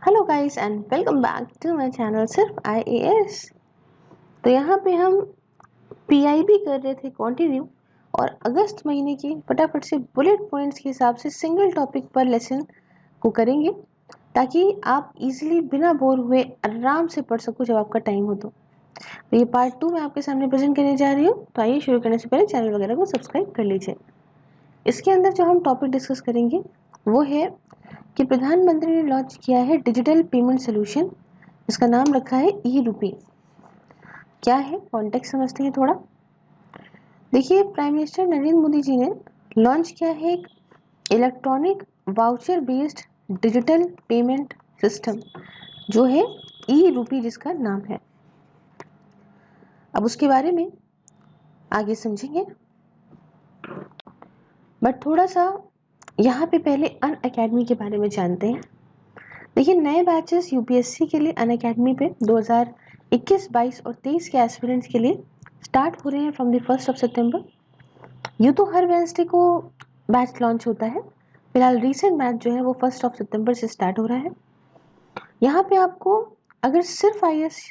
Hello guys and welcome back to my channel Sirf IAS। तो यहाँ पे हम PIB कर रहे थे कंटिन्यू और अगस्त महीने की फटाफट से बुलेट पॉइंट्स के हिसाब से सिंगल टॉपिक पर लेसन को करेंगे ताकि आप इजीली बिना बोर हुए आराम से पढ़ सको जब आपका टाइम हो। तो ये पार्ट 2 मैं आपके सामने प्रेजेंट करने जा रही हूँ। तो आइए शुरू करने से पहले चैनल वगैरह को सब्सक्राइब कर लीजिए। इसके अंदर जो हम टॉपिक डिस्कस करेंगे वो है कि प्रधानमंत्री ने लॉन्च किया है डिजिटल पेमेंट सोल्यूशन, इसका नाम रखा है ई-रूपी। क्या है कॉन्टेक्स्ट समझते हैं थोड़ा। देखिए, प्राइम मिनिस्टर नरेंद्र मोदी जी ने लॉन्च किया है एक electronic voucher based digital payment system जो है ई-रूपी, जिसका नाम है। अब उसके बारे में आगे समझेंगे, बट थोड़ा सा यहाँ पे पहले अनअकैडमी के बारे में जानते हैं। देखिए, नए बैचेस यूपीएससी के लिए अनअकैडमी पे 2021, 22 और 23 के एस्पिरेंट्स के लिए स्टार्ट हो रहे हैं फ्रॉम द 1 सितंबर। यूँ तो हर वेडनेसडे को बैच लॉन्च होता है, फिलहाल रीसेंट बैच जो है वो 1 सितंबर से स्टार्ट हो रहा है। यहाँ पे आपको अगर सिर्फ IAS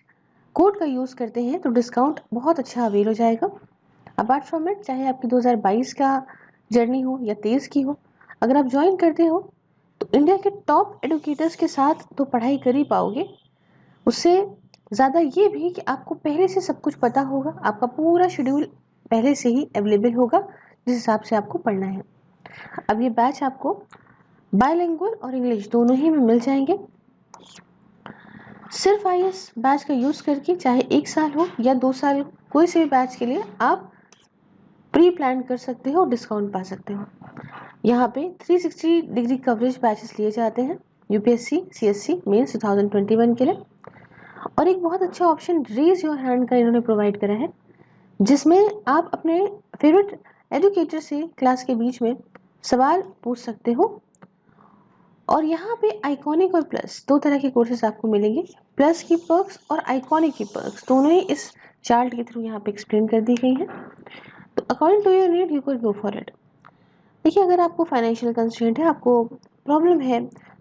कोड का यूज़ करते हैं तो डिस्काउंट बहुत अच्छा अवेल हो जाएगा। अपार्ट फ्रॉम इट, चाहे आपकी 2022 का जर्नी हो या 23 की हो, अगर आप ज्वाइन करते हो तो इंडिया के टॉप एडुकेटर्स के साथ तो पढ़ाई कर ही पाओगे। उससे ज़्यादा ये भी कि आपको पहले से सब कुछ पता होगा, आपका पूरा शेड्यूल पहले से ही अवेलेबल होगा जिस हिसाब से आपको पढ़ना है। अब ये बैच आपको बायलिंगुअल और इंग्लिश दोनों ही में मिल जाएंगे। सिर्फ IAS बैच का यूज़ करके चाहे 1 साल हो या 2 साल, कोई से भी बैच के लिए आप प्री प्लान कर सकते हो, डिस्काउंट पा सकते हो। यहाँ पे 360 डिग्री कवरेज बैचेस लिए जाते हैं UPSC CSC मेंस 2021 के लिए। और एक बहुत अच्छा ऑप्शन रेज योर हैंड का इन्होंने प्रोवाइड करा है, जिसमें आप अपने फेवरेट एजुकेटर से क्लास के बीच में सवाल पूछ सकते हो। और यहाँ पे आइकॉनिक और प्लस दो तरह के कोर्सेज आपको मिलेंगे। प्लस की पर्क्स और आइकॉनिक की पर्क्स दोनों ही इस चार्ट के थ्रू यहाँ पे एक्सप्लेन कर दी गई है। तो according to your need you can go for it. देखिए, अगर आपको फाइनेंशियल कंस्ट्रेंट है, आपको प्रॉब्लम है,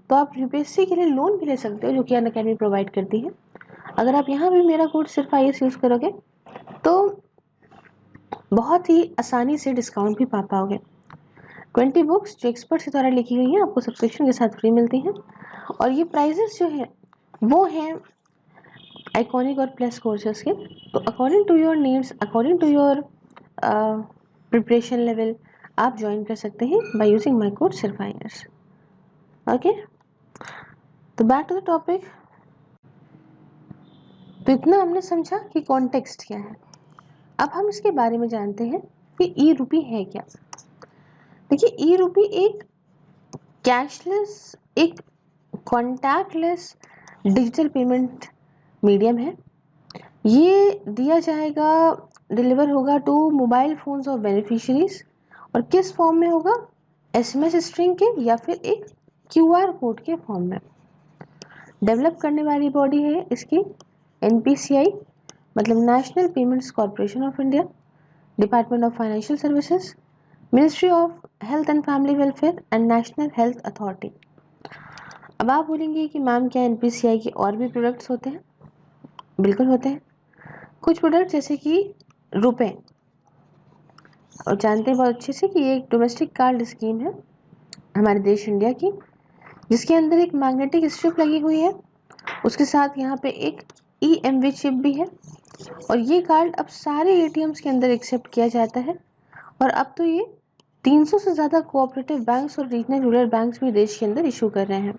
तो आप UPSC के लिए लोन भी ले सकते हो जो कि अनअकैडमी प्रोवाइड करती है। अगर आप यहाँ भी मेरा कोड सिर्फ IAS यूज़ करोगे तो बहुत ही आसानी से डिस्काउंट भी पा पाओगे। 20 बुक्स जो एक्सपर्ट के द्वारा लिखी गई हैं आपको सब्सक्रिप्शन के साथ फ्री मिलती हैं। और ये प्राइजेस जो है वो हैं आइकॉनिक और प्लस कोर्सेज के। तो according to your needs, according to your preparation level, आप ज्वाइन कर सकते हैं by using my code Sirf IAS। Okay, तो बैक टू द टॉपिक। तो इतना हमने समझा कि कॉन्टेक्स्ट क्या है। अब हम इसके बारे में जानते हैं कि ई-रूपी है क्या। देखिए, ई-रूपी एक कैशलेस, एक कॉन्टैक्टलेस डिजिटल पेमेंट मीडियम है। ये दिया जाएगा, डिलीवर होगा to mobile phones of beneficiaries. और किस फॉर्म में होगा? SMS स्ट्रिंग के या फिर एक QR कोड के फॉर्म में। डेवलप करने वाली बॉडी है इसकी NPCI, मतलब national payments corporation of India, department of financial services, ministry of health and family welfare and national health authority. अब आप बोलेंगे कि मैम क्या NPCI के और भी प्रोडक्ट्स होते हैं? बिल्कुल होते हैं। कुछ प्रोडक्ट जैसे कि रुपए, और जानते हैं बहुत अच्छे से कि ये एक डोमेस्टिक कार्ड स्कीम है हमारे देश इंडिया की, जिसके अंदर एक मैग्नेटिक स्ट्रिप लगी हुई है, उसके साथ यहाँ पे एक EMV चिप भी है। और ये कार्ड अब सारे ATMs के अंदर एक्सेप्ट किया जाता है। और अब तो ये 300 से ज़्यादा कोऑपरेटिव बैंक्स और रीजनल रूरल बैंक्स भी देश के अंदर इशू कर रहे हैं।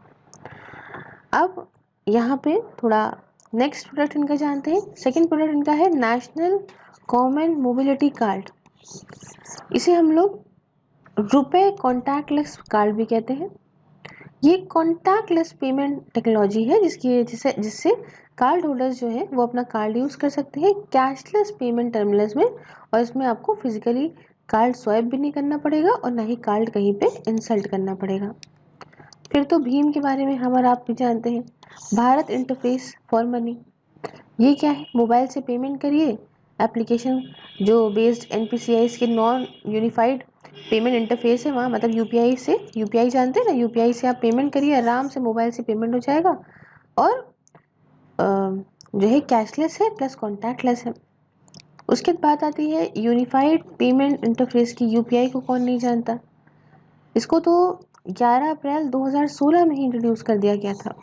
अब यहाँ पे थोड़ा नेक्स्ट प्रोडक्ट इनका जानते हैं। सेकंड प्रोडक्ट इनका है नेशनल कॉमन मोबिलिटी कार्ड। इसे हम लोग रुपए कॉन्टैक्टलेस कार्ड भी कहते हैं। ये कॉन्टैक्टलेस पेमेंट टेक्नोलॉजी है जिससे कार्ड होल्डर्स जो है वो अपना कार्ड यूज़ कर सकते हैं कैशलेस पेमेंट टर्मिनल्स में। और इसमें आपको फिजिकली कार्ड स्वाइप भी नहीं करना पड़ेगा और ना ही कार्ड कहीं पे इंसल्ट करना पड़ेगा। फिर तो भीम के बारे में हम और आप भी जानते हैं, भारत इंटरफेस फॉर मनी। ये क्या है? मोबाइल से पेमेंट करिए, एप्लीकेशन जो बेस्ड NPCI के नॉन यूनिफाइड पेमेंट इंटरफेस है वहाँ, मतलब यूपीआई से, यूपीआई जानते हैं ना, यूपीआई से आप पेमेंट करिए, आराम से मोबाइल से पेमेंट हो जाएगा। और जो है कैशलेस है प्लस कॉन्टैक्टलेस है। उसके बाद आती है यूनिफाइड पेमेंट इंटरफेस की। यूपीआई को कौन नहीं जानता, इसको तो 11 अप्रैल 2016 में ही इंट्रोड्यूस कर दिया गया था,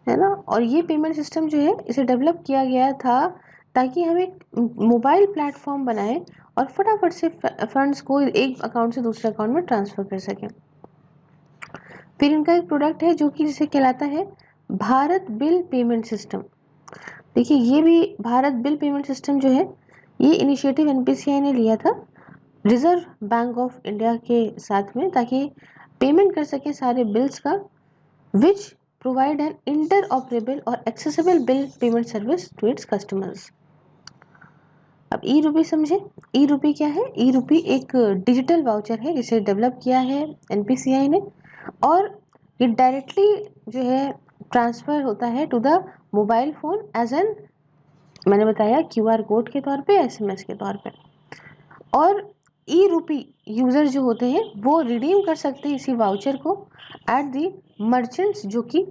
है ना। और ये पेमेंट सिस्टम जो है इसे डेवलप किया गया था ताकि हम एक मोबाइल प्लेटफॉर्म बनाएं और फटाफट से फंड्स को एक अकाउंट से दूसरे अकाउंट में ट्रांसफ़र कर सकें। फिर इनका एक प्रोडक्ट है जो कि जिसे कहलाता है भारत बिल पेमेंट सिस्टम। देखिए ये भी भारत बिल पेमेंट सिस्टम जो है, ये इनिशिएटिव एनपीसीआई ने लिया था रिजर्व बैंक ऑफ इंडिया के साथ में, ताकि पेमेंट कर सके सारे बिल्स का, विच प्रोवाइड एन इंटरऑपरेबल और accessible bill payment service to its customers. अब ई रूपी समझे। ई रूपी क्या है? ई रूपी एक डिजिटल वाउचर है जिसे डेवलप किया है एनपीसीआई ने, और ये डायरेक्टली जो है ट्रांसफ़र होता है to the mobile phone as an, मैंने बताया क्यूआर कोड के तौर पे, एसएमएस के तौर पे। और ई रूपी यूज़र जो होते हैं वो रिडीम कर सकते हैं इसी वाउचर को एट दी मर्चेंट्स जो कि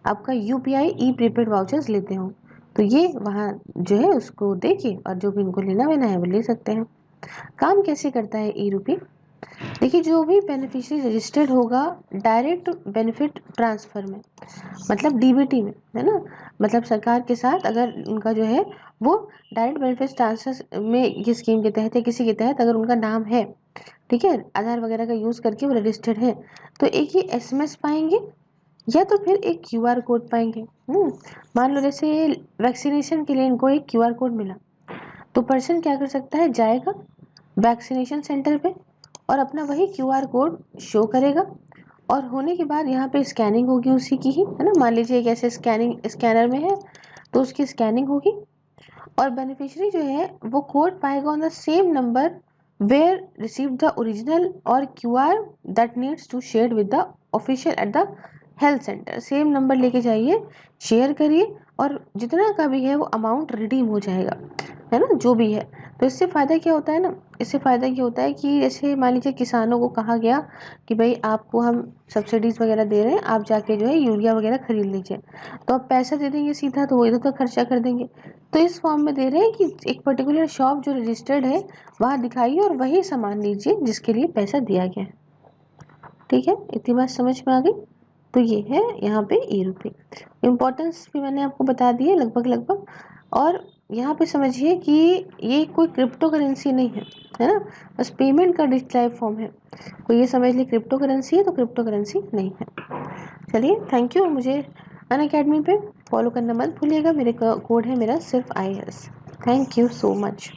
आपका यूपीआई ई प्रीपेड वाउचर्स लेते हों। तो ये वहाँ जो है उसको देखिए, और जो भी इनको लेना वेना है वो ले सकते हैं। काम कैसे करता है ई रूपी? देखिए जो भी बेनिफिशियरी रजिस्टर्ड होगा डायरेक्ट बेनिफिट ट्रांसफ़र में, मतलब डीबीटी में, है ना, मतलब सरकार के साथ अगर उनका जो है वो डायरेक्ट बेनिफिट ट्रांसफर में ये स्कीम के तहत या किसी के तहत अगर उनका नाम है, ठीक है, आधार वगैरह का यूज़ करके वो रजिस्टर्ड है, तो एक ही एसएमएस पाएंगे या तो फिर एक क्यूआर कोड पाएंगे। मान लो जैसे वैक्सीनेशन के लिए इनको एक क्यूआर कोड मिला, तो पर्सन क्या कर सकता है, जाएगा वैक्सीनेशन सेंटर पे और अपना वही क्यूआर कोड शो करेगा, और होने के बाद यहाँ पे स्कैनिंग होगी उसी की ही, है ना। मान लीजिए एक ऐसे स्कैनर में है तो उसकी स्कैनिंग होगी, और बेनिफिशियरी जो है वो कोड पाएगा on the same number where receive the original और QR that needs to share with the official at the health centre. Same number लेके जाइए, शेयर करिए, और जितना का भी है वो अमाउंट रिडीम हो जाएगा, है ना, जो भी है। तो इससे फ़ायदा क्या होता है ना, इससे फ़ायदा ये होता है कि जैसे मान लीजिए किसानों को कहा गया कि भाई आपको हम सब्सिडीज़ वगैरह दे रहे हैं, आप जाके जो है यूरिया वगैरह ख़रीद लीजिए, तो आप पैसा दे देंगे सीधा, तो वो इधर तो खर्चा कर देंगे। तो इस फॉर्म में दे रहे हैं कि एक पर्टिकुलर शॉप जो रजिस्टर्ड है वहाँ दिखाइए और वही सामान लीजिए जिसके लिए पैसा दिया गया है। ठीक है, इतनी बात समझ में आ गई। तो ये है यहाँ पे ई रूपी। इम्पोर्टेंस भी मैंने आपको बता दी है लगभग। और यहाँ पे समझिए कि ये कोई क्रिप्टो करेंसी नहीं है ना, बस पेमेंट का डिजिटलाइज फॉर्म है। कोई ये समझ ले क्रिप्टो करेंसी है तो क्रिप्टो करेंसी नहीं है। चलिए, थैंक यू। मुझे अनअकैडमी पे फॉलो करना मत भूलिएगा। मेरे कोड है मेरा सिर्फ IAS। Thank you so much.